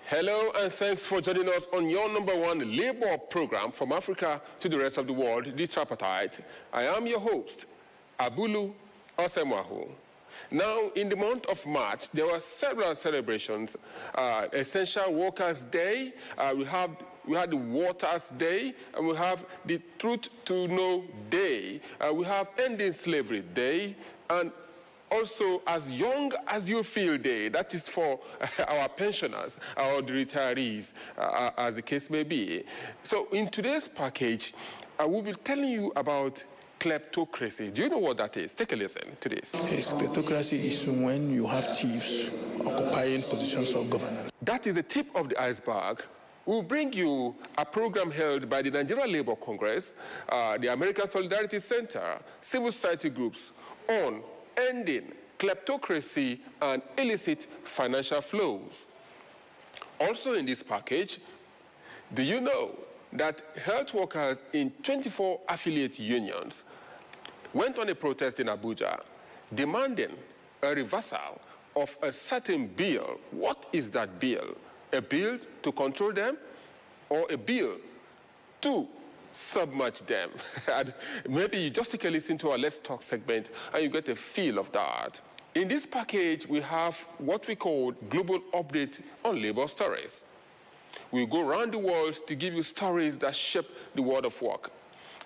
Hello and thanks for joining us on your #1 labor program from Africa to the rest of the world, the Tripartite. I am your host, Abulu Osemwahu. Now, in the month of March, there were several celebrations. Essential Workers Day, we had the Waters Day, and we have the Truth to Know Day. We have Ending Slavery Day, and also As Young as You Feel Day. That is for our pensioners or the retirees, as the case may be. So in today's package, I will be telling you about kleptocracy. Do you know what that is? Take a listen to this. Yes, kleptocracy is when you have thieves occupying positions of governance. That is the tip of the iceberg. We'll bring you a program held by the Nigerian Labour Congress, the American Solidarity Center, civil society groups on ending kleptocracy and illicit financial flows. Also in this package, do you know that health workers in 24 affiliate unions went on a protest in Abuja demanding a reversal of a certain bill? What is that bill? A bill to control them or a bill to submerge them? And maybe you just take a listen to our Let's Talk segment and you get a feel of that. In this package, we have what we call Global Update on Labor Stories. We go around the world to give you stories that shape the world of work.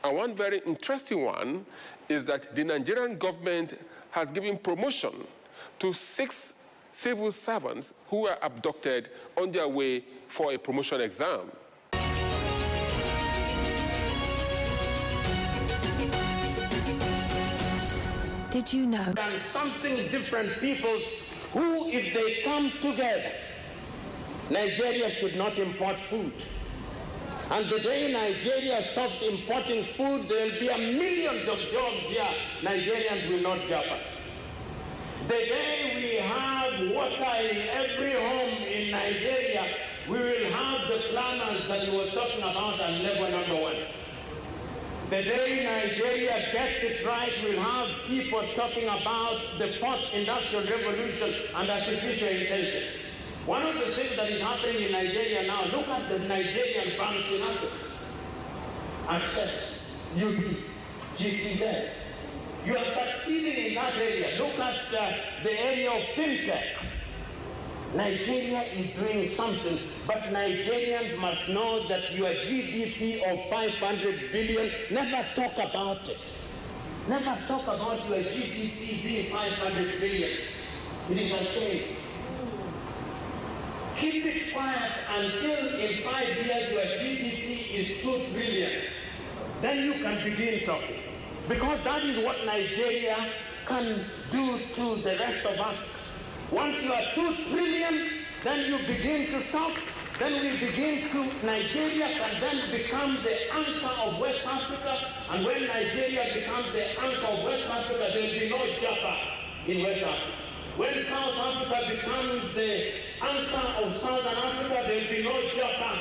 And one very interesting one is that the Nigerian government has given promotion to 6 civil servants who were abducted on their way for a promotion exam. Did you know? And something different people who, if they come together, Nigeria should not import food. And the day Nigeria stops importing food, there will be millions of jobs here. Nigerians will not gather. The day we have water in every home in Nigeria, we will have the planners that we were talking about and level #1. The day Nigeria gets it right, we'll have people talking about the 4th industrial revolution and artificial intelligence. One of the things that is happening in Nigeria now, look at the Nigerian banks in Africa. Access, UB, GTZ. You are succeeding in that area. Look at the area of fintech. Nigeria is doing something, but Nigerians must know that your GDP of 500 billion, never talk about it. Never talk about your GDP being 500 billion. It is a shame. Keep it quiet until in 5 years your GDP is 2 trillion. Then you can begin talking. Because that is what Nigeria can do to the rest of us. Once you are 2 trillion, then you begin to talk. Then we begin to, Nigeria can then become the anchor of West Africa. And when Nigeria becomes the anchor of West Africa, there will be no Japa in West Africa. When South Africa becomes the anchor of Southern Africa, there will be no Japa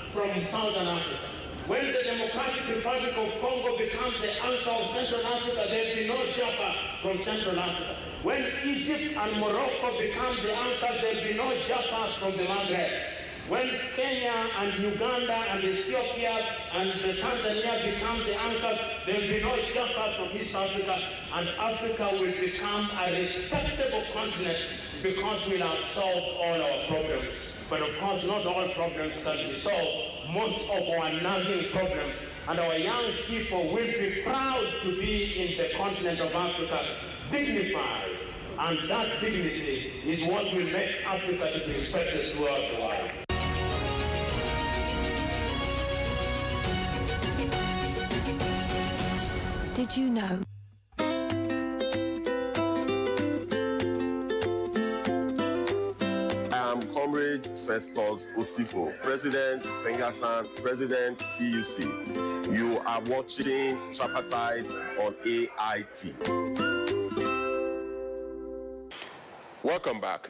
from Southern Africa. When the Democratic Republic of Congo becomes the anchor of Central Africa, there will be no Japa from Central Africa. When Egypt and Morocco become the anchors, there will be no Japa from the Maghreb. When Kenya and Uganda and Ethiopia and Tanzania become the anchors, there will be no Japa from East Africa, and Africa will become a respectable continent because we'll have solved all our problems. But of course, not all problems can be solved. Most of our nagging problems, and our young people will be proud to be in the continent of Africa, dignified. And that dignity is what will make Africa to be respected throughout the world. Did you know? Comrade Festus Osifo, President Pengasan, President TUC. You are watching Tripartite on AIT. Welcome back.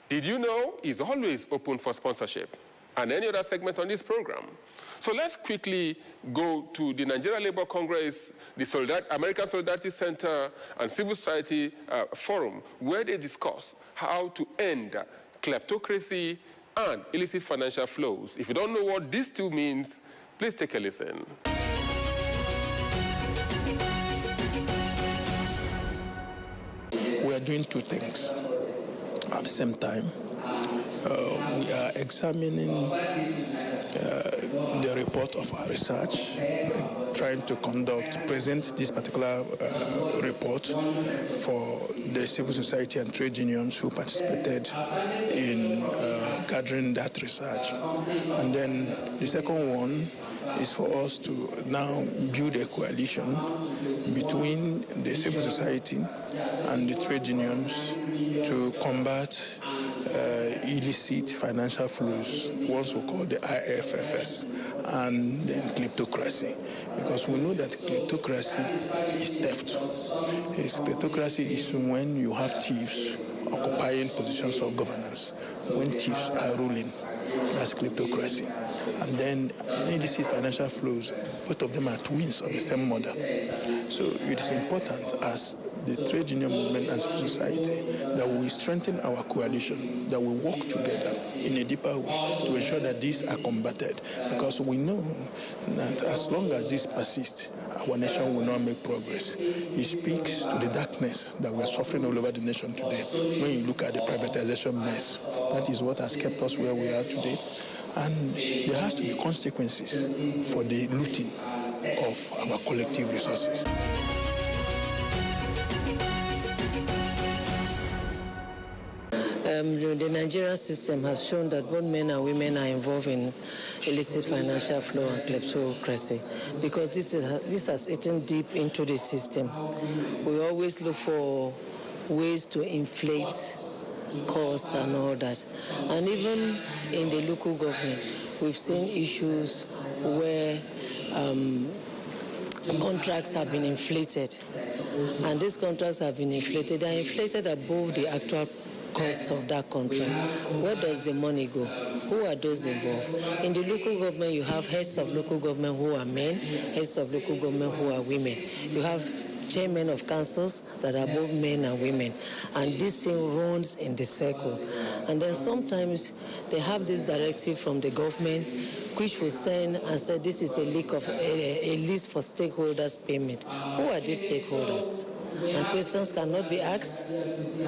Did you know it's always open for sponsorship and any other segment on this program? So let's quickly go to the Nigerian Labour Congress, the American Solidarity Center, and Civil Society Forum, where they discuss how to end kleptocracy and illicit financial flows. If you don't know what these two means, please take a listen. We are doing two things at the same time. We are examining the report of our research, trying to present this particular report for the civil society and trade unions who participated in gathering that research. And then the second one is for us to now build a coalition between the civil society and the trade unions to combat illicit financial flows, ones we call the IFFS, and then kleptocracy. Because we know that kleptocracy is theft. Kleptocracy is when you have thieves occupying positions of governance, when thieves are ruling. That's kleptocracy. And then illicit financial flows, both of them are twins of the same mother. So it is important as the trade union movement and civil society that we strengthen our coalition, that we work together in a deeper way to ensure that these are combated. Because we know that as long as this persists, our nation will not make progress. It speaks to the darkness that we are suffering all over the nation today. When you look at the privatization mess, that is what has kept us where we are today. And there has to be consequences for the looting of our collective resources. The Nigerian system has shown that both men and women are involved in illicit financial flow and kleptocracy because this has eaten deep into the system. We always look for ways to inflate cost and all that. And even in the local government, we've seen issues where contracts have been inflated. And these contracts have been inflated. They're inflated above the actual costs of that contract. Where does the money go? Who are those involved? In the local government, you have heads of local government who are men, heads of local government who are women. You have chairmen of councils that are both men and women. And this thing runs in the circle. And then sometimes they have this directive from the government which will send and say this is a list for stakeholders payment. Who are these stakeholders? And questions cannot be asked.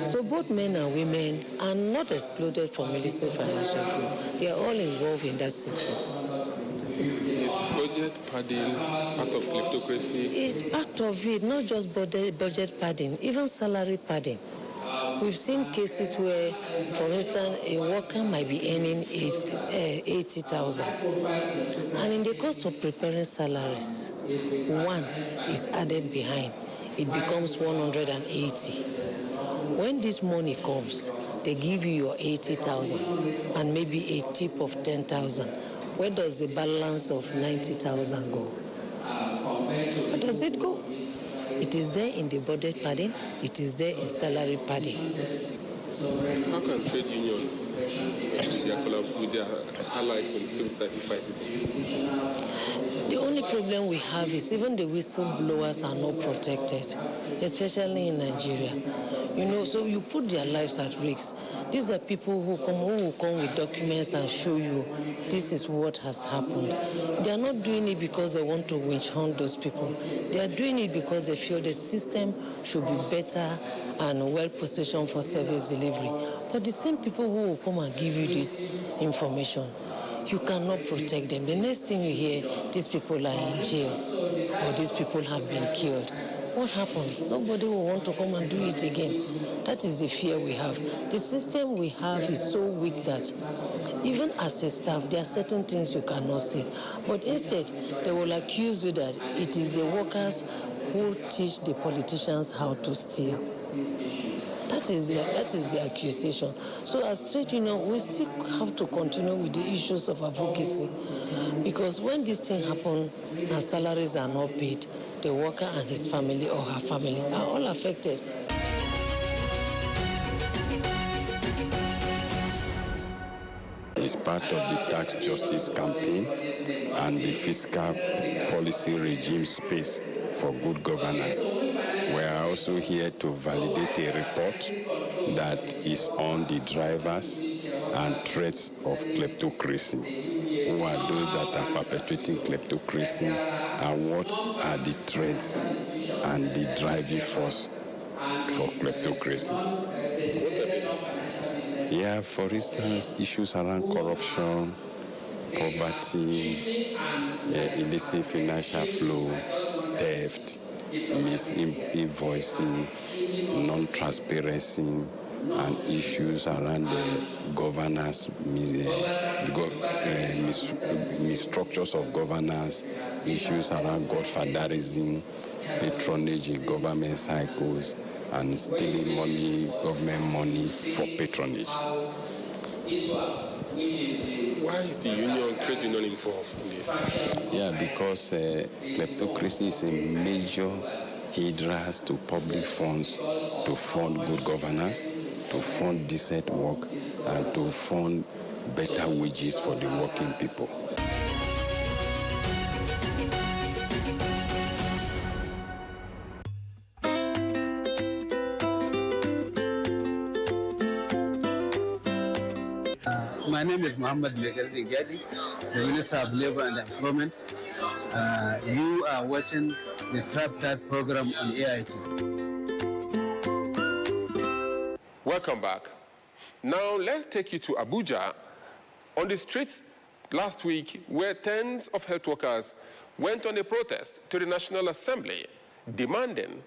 So both men and women are not excluded from illicit financial flow. They are all involved in that system. Is budget padding part of kleptocracy? It's part of it, not just budget padding, even salary padding. We've seen cases where, for instance, a worker might be earning 80,000. And in the course of preparing salaries, one is added behind. It becomes 180. When this money comes, they give you your 80,000 and maybe a tip of 10,000. Where does the balance of 90,000 go? Where does it go? It is there in the budget padding. It is there in salary padding. How can trade unions with their allies in civil society fight it? The only problem we have is even the whistleblowers are not protected, especially in Nigeria. So you put their lives at risk. These are people who will come with documents and show you this is what has happened. They are not doing it because they want to witch hunt those people. They are doing it because they feel the system should be better and well-positioned for service delivery. But the same people who will come and give you this information, you cannot protect them. The next thing you hear, these people are in jail or these people have been killed. What happens? Nobody will want to come and do it again. That is the fear we have. The system we have is so weak that even as a staff, there are certain things you cannot say. But instead, they will accuse you that it is the workers who teach the politicians how to steal. That is the accusation. So as trade union, we still have to continue with the issues of advocacy. Because when this thing happens and salaries are not paid, the worker and his family or her family are all affected. It's part of the tax justice campaign and the fiscal policy regime space for good governance. We are also here to validate a report that is on the drivers, and threats of kleptocracy. Who are those that are perpetuating kleptocracy, and what are the threats and the driving force for kleptocracy? Yeah, for instance, issues around corruption, poverty, illicit financial flow, theft, misinvoicing, non-transparency, and issues around the governance, misstructures of governance, issues around godfatherism, patronage in government cycles, and stealing money, government money for patronage. Why is the trade union involved in this? Yeah, because kleptocracy is a major hindrance to public funds to fund good governance, to fund decent work, and to fund better wages for the working people. My name is Mohammed Megardi Gadi, the Minister of Labor and Employment. You are watching the Tripartite program on AIT. Welcome back. Now let's take you to Abuja. On the streets last week, where tens of health workers went on a protest to the National Assembly demanding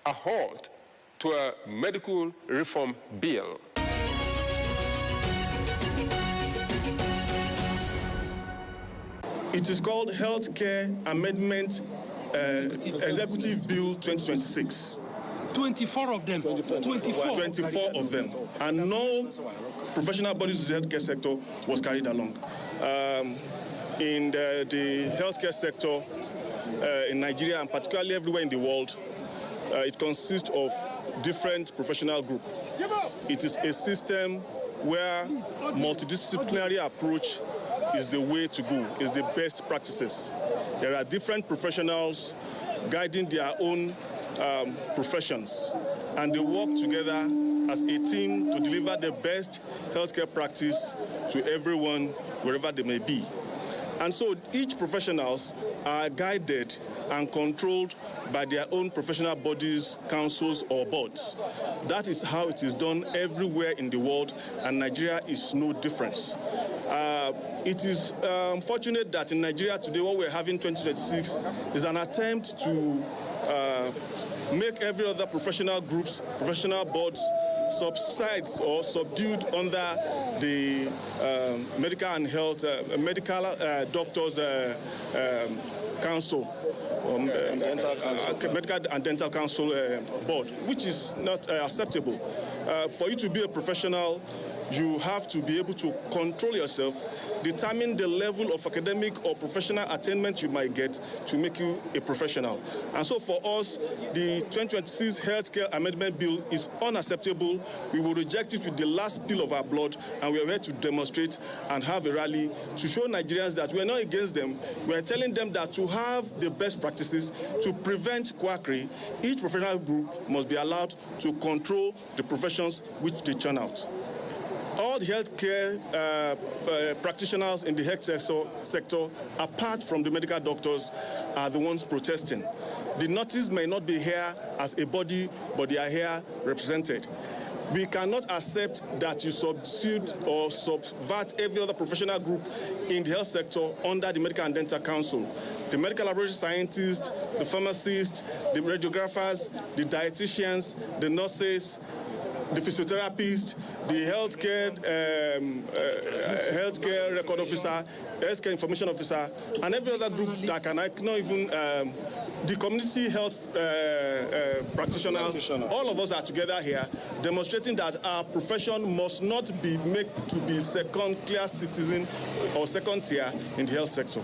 a halt to a medical reform bill. It is called Healthcare Amendment Executive Bill 2026. 24 of them. 24 of them. And no professional bodies in the healthcare sector was carried along. In the healthcare sector in Nigeria, and particularly everywhere in the world, it consists of different professional groups. It is a system where multidisciplinary approach is the way to go, is the best practices. There are different professionals guiding their own professions, and they work together as a team to deliver the best healthcare practice to everyone, wherever they may be. And so each professionals are guided and controlled by their own professional bodies, councils, or boards. That is how it is done everywhere in the world, and Nigeria is no difference. It is unfortunate that in Nigeria today, what we're having 2026 is an attempt to make every other professional groups, professional boards, subside or subdued under the medical and health, medical doctors council, medical and dental council board, which is not acceptable. For you to be a professional, you have to be able to control yourself, determine the level of academic or professional attainment you might get to make you a professional. And so for us, the 2026 Healthcare Amendment Bill is unacceptable. We will reject it with the last spill of our blood, and we are here to demonstrate and have a rally to show Nigerians that we are not against them. We are telling them that to have the best practices, to prevent quackery, each professional group must be allowed to control the professions which they churn out. All the healthcare practitioners in the health sector, apart from the medical doctors, are the ones protesting. The notice may not be here as a body, but they are here represented. We cannot accept that you subsude or subvert every other professional group in the health sector under the Medical and Dental Council. The medical laboratory scientists, the pharmacists, the radiographers, the dietitians, the nurses, the physiotherapists, the healthcare record officer, healthcare information officer, and every other group that cannot even, the community health practitioners, all of us are together here demonstrating that our profession must not be made to be second-class citizen or second tier in the health sector.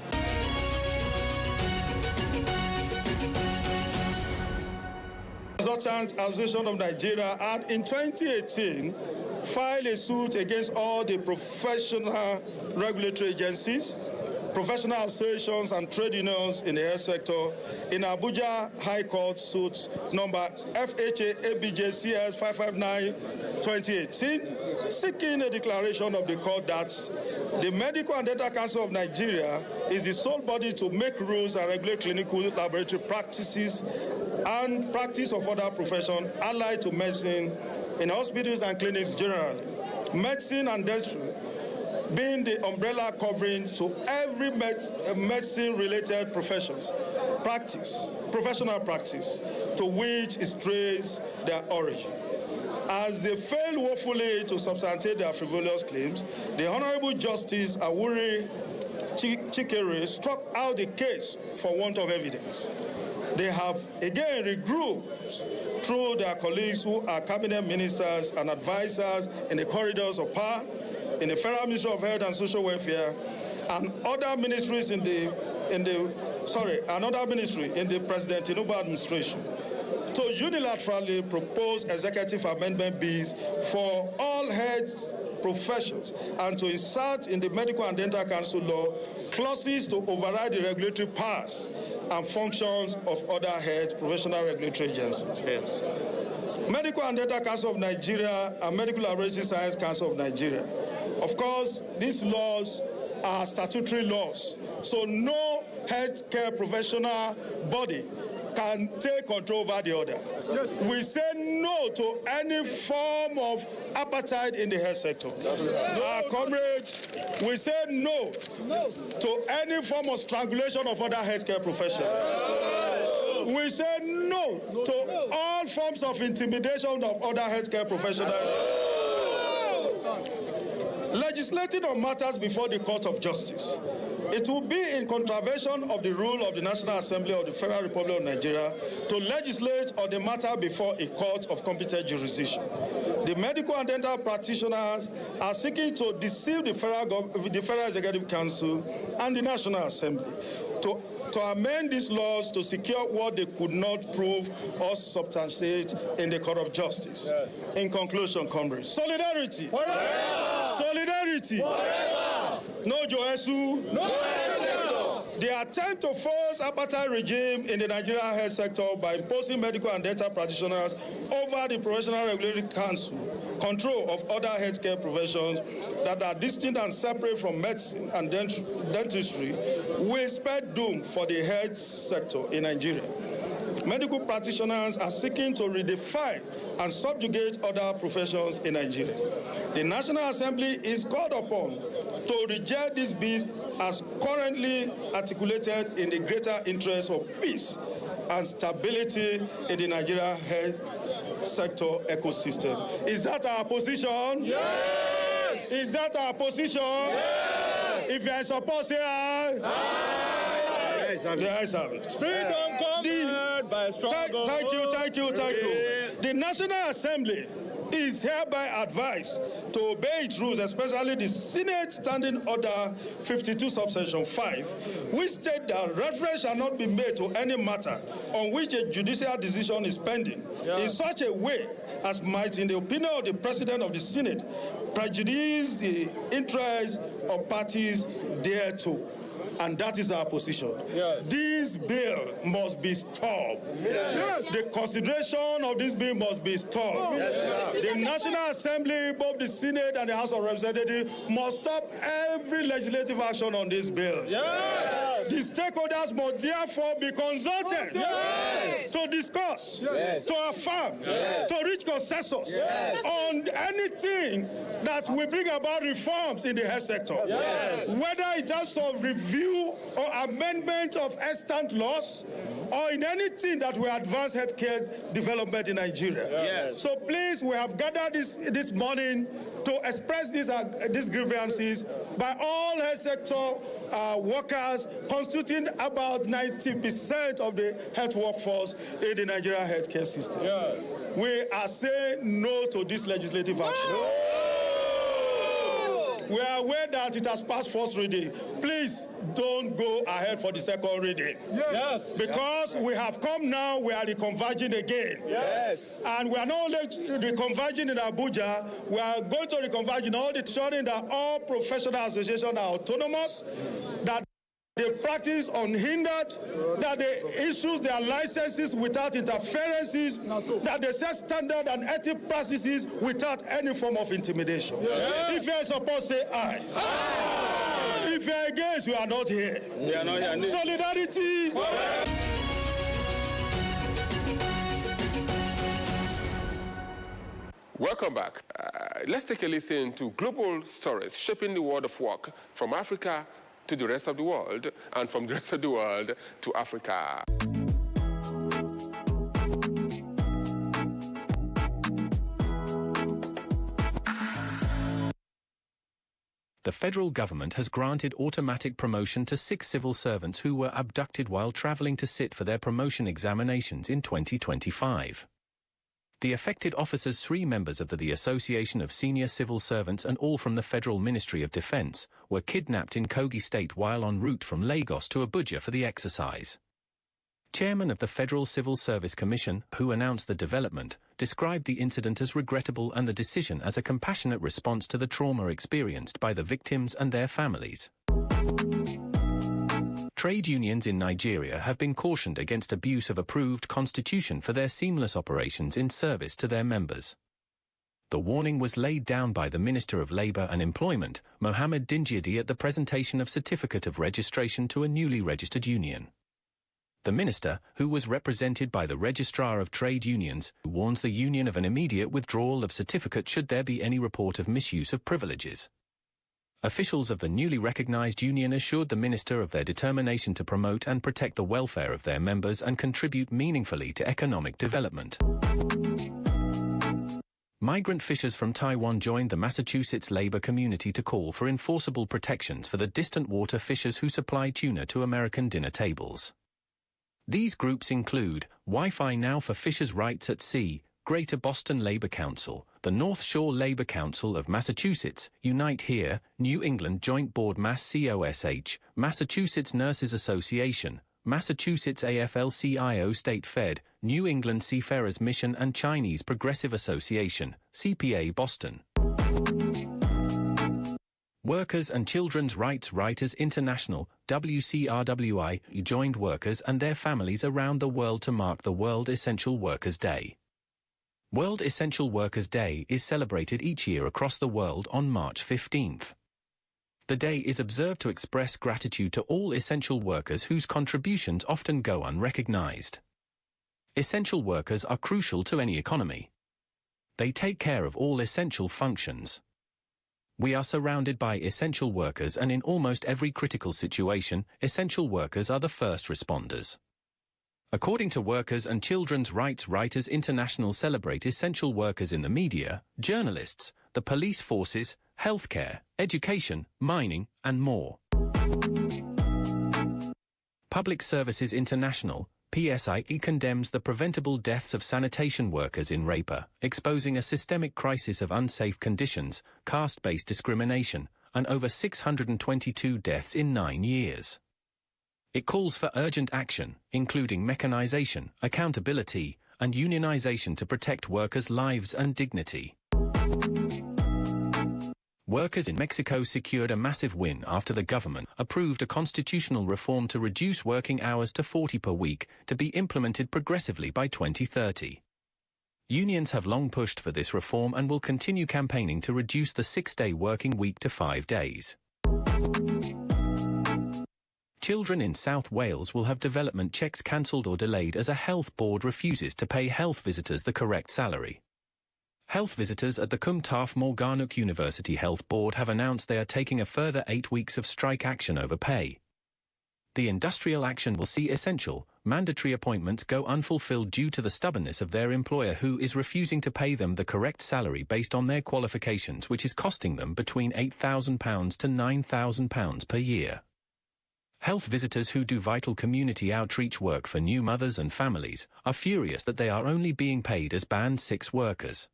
Consultants Association of Nigeria had in 2018 filed a suit against all the professional regulatory agencies professional associations and trade unions in the health sector in Abuja High Court suit number FHA ABJCS 559/2018, seeking a declaration of the court that the Medical and Dental Council of Nigeria is the sole body to make rules and regulate clinical laboratory practices and practice of other professions allied to medicine in hospitals and clinics generally. Medicine and dentistry being the umbrella covering to every medicine-related professional practice to which it traces their origin. As they fail woefully to substantiate their frivolous claims, the Honorable Justice Awuri Chikere struck out the case for want of evidence. They have again regrouped through their colleagues who are cabinet ministers and advisors in the corridors of power, in the Federal Ministry of Health and Social Welfare, and other ministries another ministry in the President Tinubu administration, to unilaterally propose executive amendment bills for all health professions and to insert in the Medical and Dental Council law clauses to override the regulatory powers and functions of other health professional regulatory agencies. Yes. Medical and Dental Council of Nigeria and Medical Laboratory Science Council of Nigeria. Of course, these laws are statutory laws, so no healthcare professional body can take control over the other. Yes. We say no to any form of apartheid in the health sector. Our comrades, we say no to any form of strangulation of other healthcare professionals. We say no to all forms of intimidation of other healthcare professionals. Legislating on matters before the Court of Justice. It will be in contravention of the rule of the National Assembly of the Federal Republic of Nigeria to legislate on the matter before a court of competent jurisdiction. The medical and dental practitioners are seeking to deceive the Federal Executive Council and the National Assembly to amend these laws to secure what they could not prove or substantiate in the Court of Justice. Yes. In conclusion, comrades, solidarity. Forever. Solidarity. Forever. No Joesu. No health sector. The attempt to force apartheid regime in the Nigerian health sector by imposing medical and dental practitioners over the Professional Regulatory Council control of other healthcare professions that are distinct and separate from medicine and dentistry will spell doom for the health sector in Nigeria. Medical practitioners are seeking to redefine and subjugate other professions in Nigeria. The National Assembly is called upon to reject these bills as currently articulated in the greater interest of peace and stability in the Nigerian health sector ecosystem. Is that our position? Yes! Is that our position? Yes! If you are in support, say aye. Aye! Yes, freedom comes by struggle. Thank you. The National Assembly is hereby advised to obey its rules, especially the Senate Standing Order 52 subsection 5, which state that reference shall not be made to any matter on which a judicial decision is pending in such a way as might, in the opinion of the President of the Senate, prejudice the interests of parties thereto. And that is our position. Yes. This bill must be stopped. Yes. The consideration of this bill must be stopped. Yes, the National Assembly, both the Senate and the House of Representatives, must stop every legislative action on this bill. Yes. The stakeholders must therefore be consulted to discuss, to affirm, to reach consensus on anything that will bring about reforms in the health sector. Yes. Whether in terms of review or amendment of extant laws, or in anything that will advance healthcare development in Nigeria. Yes. So please, we have gathered this morning to express these grievances by all health sector workers, constituting about 90% of the health workforce in the Nigerian healthcare system. Yes. We are saying no to this legislative action. We are aware that it has passed first reading. Please don't go ahead for the second reading. Yes. Because we have come now, we are reconverging again. Yes. And we are not only reconverging in Abuja, we are going to reconverge in all the ensuring that all professional associations are autonomous, that They practice unhindered, that they issue their licenses without interferences, that they set standard and ethical practices without any form of intimidation. Yeah. If you are supposed to say aye. Aye. If you are against, you are not here. We are not here. Solidarity. Welcome back. Let's take a listen to global stories shaping the world of work from Africa to the rest of the world, and from the rest of the world to Africa. The federal government has granted automatic promotion to 6 civil servants who were abducted while traveling to sit for their promotion examinations in 2025. The affected officers, 3 members of the Association of Senior Civil Servants and all from the Federal Ministry of Defense, were kidnapped in Kogi State while en route from Lagos to Abuja for the exercise. Chairman of the Federal Civil Service Commission, who announced the development, described the incident as regrettable and the decision as a compassionate response to the trauma experienced by the victims and their families. Trade unions in Nigeria have been cautioned against abuse of approved constitution for their seamless operations in service to their members. The warning was laid down by the Minister of Labour and Employment, Mohammed Dingyadi, at the presentation of certificate of registration to a newly registered union. The minister, who was represented by the Registrar of Trade Unions, warns the union of an immediate withdrawal of certificate should there be any report of misuse of privileges. Officials of the newly recognized union assured the minister of their determination to promote and protect the welfare of their members and contribute meaningfully to economic development. Migrant fishers from Taiwan joined the Massachusetts labor community to call for enforceable protections for the distant water fishers who supply tuna to American dinner tables. These groups include Wi-Fi Now for Fishers' Rights at Sea, Greater Boston Labor Council, the North Shore Labor Council of Massachusetts, Unite Here, New England Joint Board Mass COSH, Massachusetts Nurses Association, Massachusetts AFL-CIO State Fed, New England Seafarers Mission and Chinese Progressive Association, CPA Boston. Workers and Children's Rights Writers International, WCRWI, joined workers and their families around the world to mark the World Essential Workers Day. World Essential Workers Day is celebrated each year across the world on March 15th. The day is observed to express gratitude to all essential workers whose contributions often go unrecognized. Essential workers are crucial to any economy. They take care of all essential functions. We are surrounded by essential workers, and in almost every critical situation, essential workers are the first responders. According to Workers and Children's Rights Writers International, celebrate essential workers in the media, journalists, the police forces, healthcare, education, mining, and more. Public Services International, PSI, condemns the preventable deaths of sanitation workers in Rapa, exposing a systemic crisis of unsafe conditions, caste-based discrimination, and over 622 deaths in 9 years. It calls for urgent action, including mechanization, accountability, and unionization to protect workers' lives and dignity. Workers in Mexico secured a massive win after the government approved a constitutional reform to reduce working hours to 40 per week to be implemented progressively by 2030. Unions have long pushed for this reform and will continue campaigning to reduce the 6-day working week to 5 days. Children in South Wales will have development checks cancelled or delayed as a health board refuses to pay health visitors the correct salary. Health visitors at the Cwm Taf Morgannwg University Health Board have announced they are taking a further 8 weeks of strike action over pay. The industrial action will see essential, mandatory appointments go unfulfilled due to the stubbornness of their employer, who is refusing to pay them the correct salary based on their qualifications, which is costing them between £8,000 to £9,000 per year. Health visitors who do vital community outreach work for new mothers and families are furious that they are only being paid as Band 6 workers.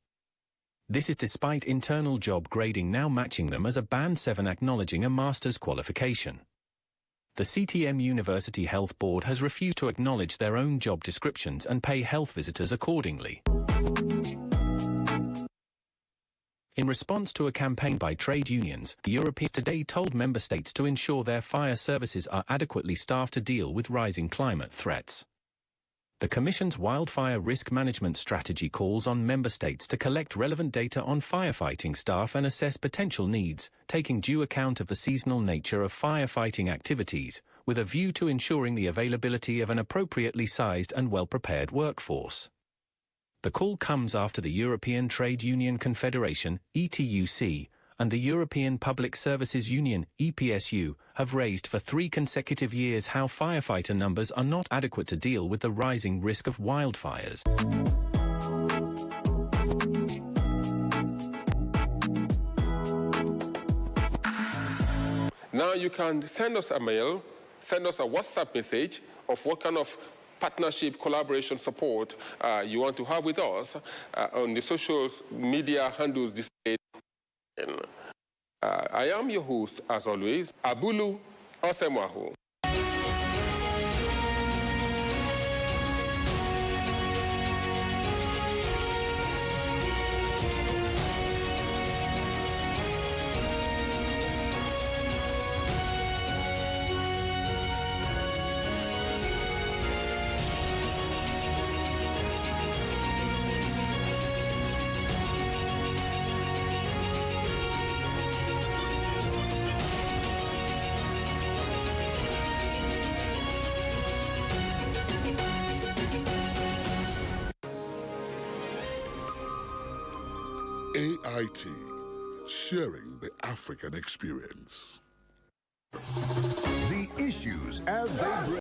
This is despite internal job grading now matching them as a Band 7, acknowledging a master's qualification. The CTM University Health Board has refused to acknowledge their own job descriptions and pay health visitors accordingly. In response to a campaign by trade unions, the Europeans today told member states to ensure their fire services are adequately staffed to deal with rising climate threats. The Commission's wildfire risk management strategy calls on member states to collect relevant data on firefighting staff and assess potential needs, taking due account of the seasonal nature of firefighting activities, with a view to ensuring the availability of an appropriately sized and well-prepared workforce. The call comes after the European Trade Union Confederation, ETUC, and the European Public Services Union, EPSU, have raised for 3 consecutive years how firefighter numbers are not adequate to deal with the rising risk of wildfires. Now you can send us a mail, send us a WhatsApp message of what kind of partnership, collaboration, support you want to have with us on the social media handles displayed. I am your host, as always, Abulu Osemahu. AIT, sharing the African experience. The issues as they